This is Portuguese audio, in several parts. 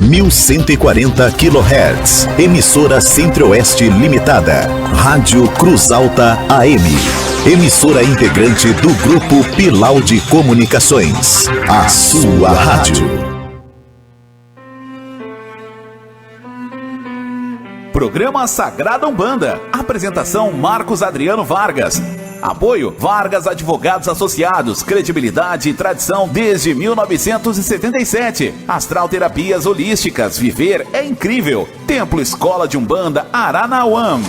1140 kHz. Emissora Centro-Oeste Limitada. Rádio Cruz Alta AM. Emissora integrante do Grupo Pilau de Comunicações. A sua rádio. Programa Sagrada Umbanda. Apresentação Marcos Adriano Vargas. Apoio Vargas Advogados Associados. Credibilidade e tradição desde 1977. Astral Terapias Holísticas. Viver é incrível. Templo Escola de Umbanda Aranauã.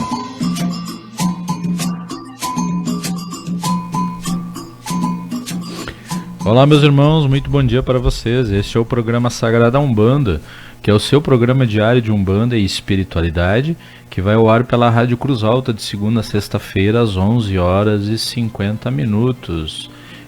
Olá, meus irmãos, muito bom dia para vocês. Este é o programa Sagrada Umbanda, que é o seu programa diário de Umbanda e Espiritualidade, que vai ao ar pela Rádio Cruz Alta de segunda a sexta-feira, às 11h50.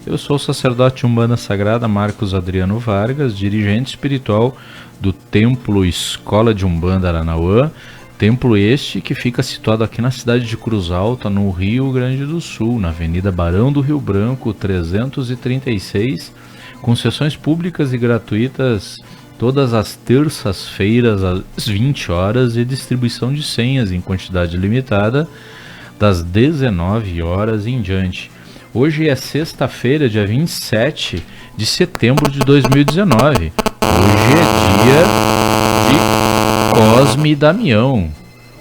Eu sou o sacerdote Umbanda Sagrada Marcos Adriano Vargas, dirigente espiritual do Templo Escola de Umbanda Aranauã, templo este que fica situado aqui na cidade de Cruz Alta, no Rio Grande do Sul, na Avenida Barão do Rio Branco, 336, com sessões públicas e gratuitas todas as terças-feiras às 20 horas e distribuição de senhas em quantidade limitada das 19 horas em diante. Hoje é sexta-feira, dia 27 de setembro de 2019. Hoje é dia de Cosme e Damião.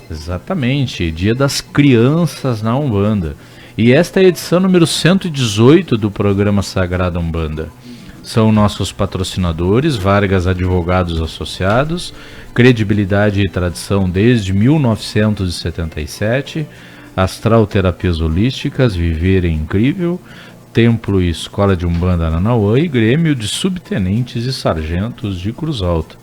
Exatamente, dia das crianças na Umbanda. E esta é a edição número 118 do programa Sagrada Umbanda. São nossos patrocinadores, Vargas Advogados Associados, credibilidade e tradição desde 1977, Astral Terapias Holísticas, Viver é Incrível, Templo e Escola de Umbanda Aranauã e Grêmio de Subtenentes e Sargentos de Cruz Alta.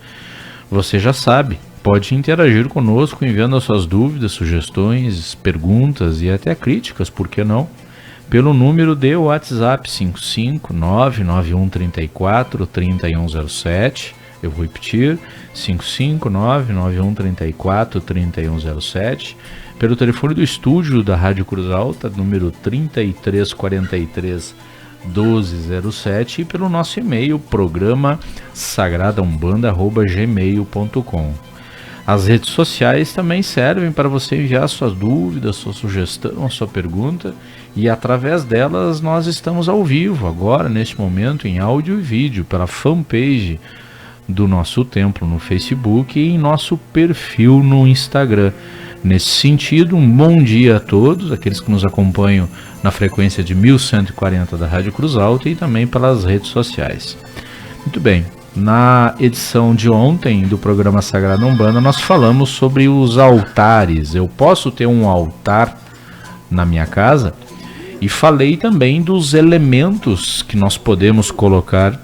Você já sabe, pode interagir conosco enviando as suas dúvidas, sugestões, perguntas e até críticas, por que não? Pelo número de WhatsApp 55991343107, eu vou repetir, 55991343107, pelo telefone do estúdio da Rádio Cruz Alta, número 3343-1207, e pelo nosso e-mail, programa sagradaumbanda@gmail.com. As redes sociais também servem para você enviar suas dúvidas, sua sugestão, sua pergunta, e através delas nós estamos ao vivo agora, neste momento, em áudio e vídeo, pela fanpage do nosso templo no Facebook e em nosso perfil no Instagram. Nesse sentido, um bom dia a todos, aqueles que nos acompanham na frequência de 1140 da Rádio Cruz Alta e também pelas redes sociais. Muito bem. Na edição de ontem do programa Sagrada Umbanda, nós falamos sobre os altares. Eu posso ter um altar na minha casa? E falei também dos elementos que nós podemos colocar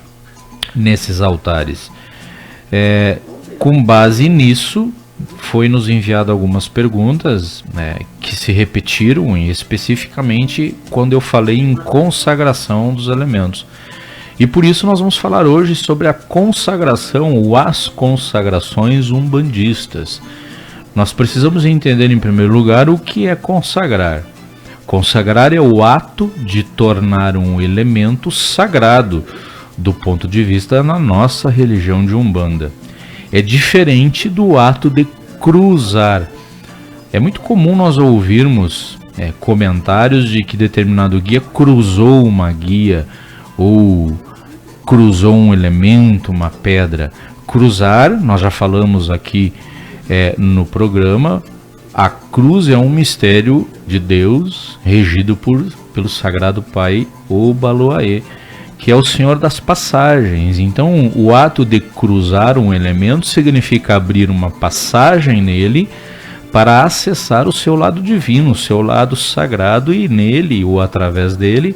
nesses altares. Com base nisso, foi nos enviado algumas perguntas, que se repetiram, e especificamente quando eu falei em consagração dos elementos. E por isso nós vamos falar hoje sobre a consagração ou as consagrações umbandistas. Nós precisamos entender em primeiro lugar o que é consagrar. Consagrar é o ato de tornar um elemento sagrado do ponto de vista na nossa religião de Umbanda. É diferente do ato de cruzar. É muito comum nós ouvirmos comentários de que determinado guia cruzou uma guia ou cruzou um elemento, uma pedra. Cruzar, nós já falamos aqui no programa, a cruz é um mistério de Deus regido pelo Sagrado Pai Obaloaê, que é o Senhor das passagens. Então, o ato de cruzar um elemento significa abrir uma passagem nele para acessar o seu lado divino, o seu lado sagrado, e nele ou através dele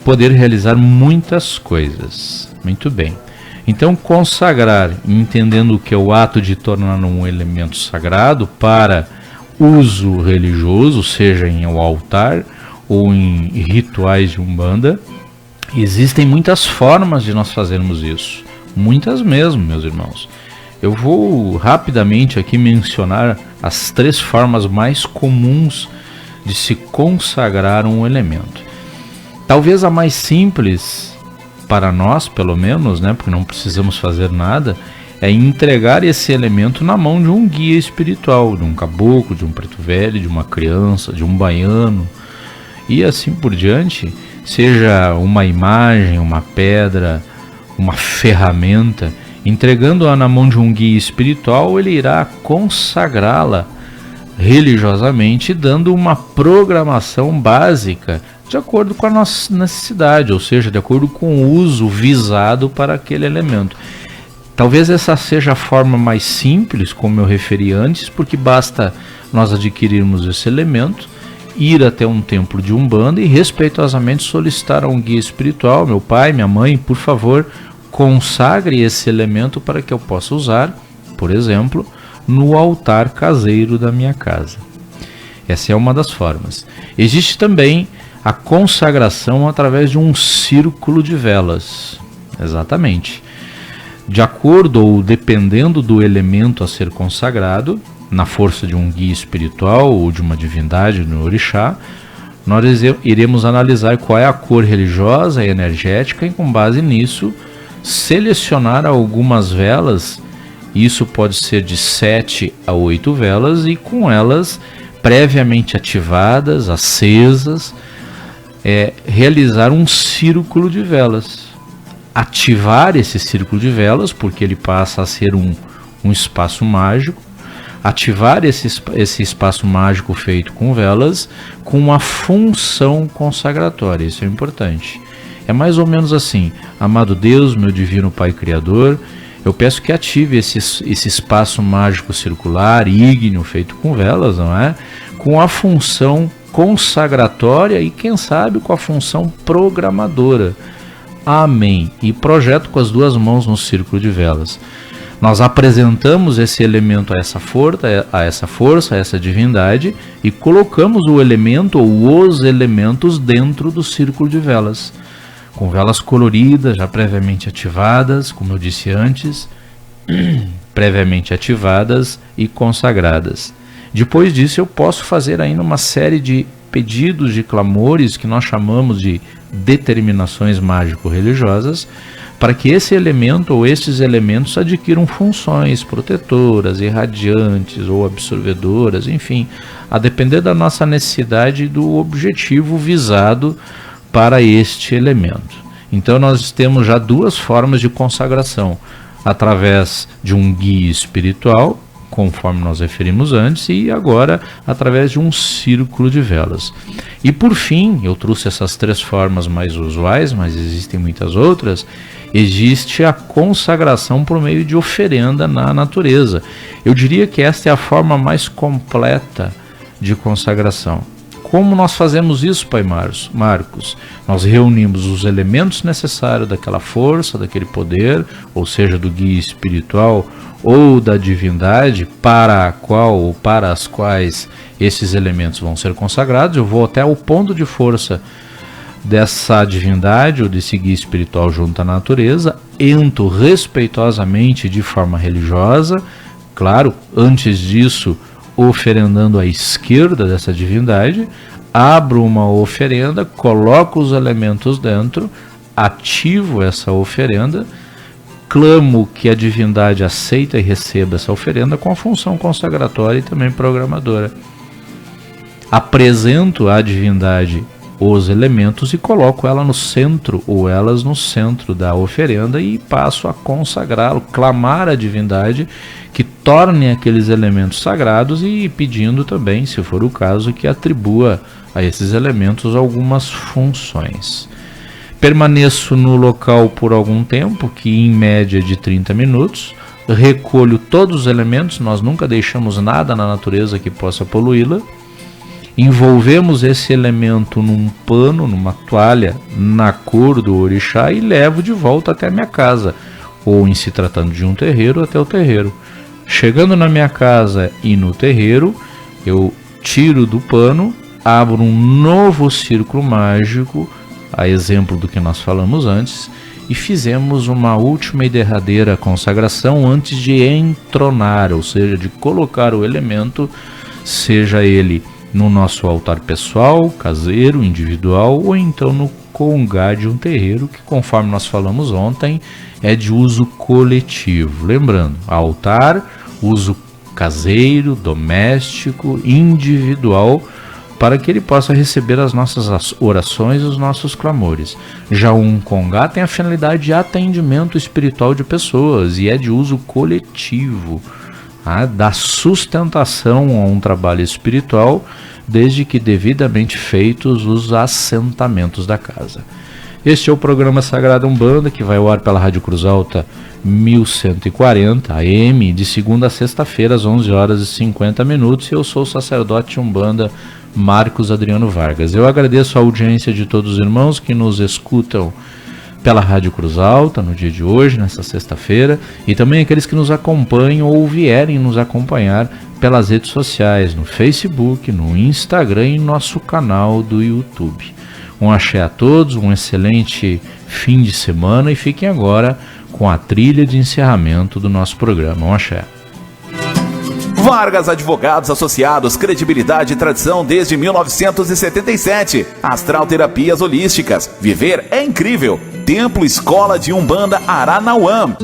poder realizar muitas coisas. Muito bem. Então, consagrar, entendendo que é o ato de tornar um elemento sagrado para uso religioso, seja em um altar ou em rituais de Umbanda, existem muitas formas de nós fazermos isso. Muitas mesmo, meus irmãos. Eu vou rapidamente aqui mencionar as 3 formas mais comuns de se consagrar um elemento. Talvez a mais simples para nós, pelo menos, porque não precisamos fazer nada, é entregar esse elemento na mão de um guia espiritual, de um caboclo, de um preto velho, de uma criança, de um baiano, e assim por diante, seja uma imagem, uma pedra, uma ferramenta, entregando-a na mão de um guia espiritual, ele irá consagrá-la religiosamente, dando uma programação básica de acordo com a nossa necessidade, ou seja, de acordo com o uso visado para aquele elemento. Talvez essa seja a forma mais simples, como eu referi antes, porque basta nós adquirirmos esse elemento, ir até um templo de Umbanda e respeitosamente solicitar a um guia espiritual: meu pai, minha mãe, por favor, consagre esse elemento para que eu possa usar, por exemplo, no altar caseiro da minha casa. Essa é uma das formas. Existe também a consagração através de um círculo de velas. Exatamente. De acordo ou dependendo do elemento a ser consagrado, na força de um guia espiritual ou de uma divindade no orixá, nós iremos analisar qual é a cor religiosa e energética e, com base nisso, selecionar algumas velas. Isso pode ser de 7 a 8 velas, e com elas previamente ativadas, acesas, realizar um círculo de velas. Ativar esse círculo de velas, porque ele passa a ser um espaço mágico. Ativar esse espaço mágico feito com velas com uma função consagratória. Isso é importante. É mais ou menos assim: amado Deus, meu divino Pai Criador, eu peço que ative esse espaço mágico circular, ígneo, feito com velas, não é? Com a função consagratória e, quem sabe, com a função programadora. Amém. E projeto com as duas mãos no círculo de velas. Nós apresentamos esse elemento a essa força, a essa divindade, e colocamos o elemento ou os elementos dentro do círculo de velas, com velas coloridas, já previamente ativadas, como eu disse antes, previamente ativadas e consagradas. Depois disso, eu posso fazer ainda uma série de pedidos, de clamores, que nós chamamos de determinações mágico-religiosas, para que esse elemento ou esses elementos adquiram funções protetoras, irradiantes ou absorvedoras, enfim, a depender da nossa necessidade e do objetivo visado para este elemento. Então nós temos já duas formas de consagração: através de um guia espiritual, conforme nós referimos antes, e agora através de um círculo de velas. E por fim, eu trouxe essas 3 formas mais usuais, mas existem muitas outras. Existe a consagração por meio de oferenda na natureza. Eu diria que esta é a forma mais completa de consagração. Como nós fazemos isso, Pai Marcos? Nós reunimos os elementos necessários daquela força, daquele poder, ou seja, do guia espiritual ou da divindade para a qual ou para as quais esses elementos vão ser consagrados. Eu vou até o ponto de força dessa divindade ou desse guia espiritual junto à natureza, entro respeitosamente de forma religiosa, claro, antes disso oferendando à esquerda dessa divindade, abro uma oferenda, coloco os elementos dentro, ativo essa oferenda, clamo que a divindade aceita e receba essa oferenda com a função consagratória e também programadora. Apresento à divindade os elementos e coloco ela no centro, ou elas no centro da oferenda, e passo a consagrá-lo, clamar à divindade que torne aqueles elementos sagrados, e pedindo também, se for o caso, que atribua a esses elementos algumas funções. Permaneço no local por algum tempo, que em média de 30 minutos, recolho todos os elementos, nós nunca deixamos nada na natureza que possa poluí-la. Envolvemos esse elemento num pano, numa toalha, na cor do orixá, e levo de volta até a minha casa, ou, em se tratando de um terreiro, até o terreiro. Chegando na minha casa e no terreiro, eu tiro do pano, abro um novo círculo mágico, a exemplo do que nós falamos antes, e fizemos uma última e derradeira consagração antes de entronar, ou seja, de colocar o elemento, seja ele no nosso altar pessoal, caseiro, individual, ou então no congá de um terreiro que, conforme nós falamos ontem, é de uso coletivo. Lembrando, altar, uso caseiro, doméstico, individual, para que ele possa receber as nossas orações e os nossos clamores. Já um congá tem a finalidade de atendimento espiritual de pessoas e é de uso coletivo, dá sustentação a um trabalho espiritual, desde que devidamente feitos os assentamentos da casa. Este é o programa Sagrada Umbanda, que vai ao ar pela Rádio Cruz Alta 1140 AM, de segunda a sexta-feira, às 11 horas e 50 minutos. E eu sou o sacerdote Umbanda Marcos Adriano Vargas. Eu agradeço a audiência de todos os irmãos que nos escutam pela Rádio Cruz Alta no dia de hoje, nesta sexta-feira, e também aqueles que nos acompanham ou vierem nos acompanhar pelas redes sociais, no Facebook, no Instagram e no nosso canal do YouTube. Um axé a todos, um excelente fim de semana e fiquem agora com a trilha de encerramento do nosso programa. Um axé. Vargas Advogados Associados, credibilidade e tradição desde 1977. Astral Terapias Holísticas. Viver é incrível. Templo Escola de Umbanda Aranauã.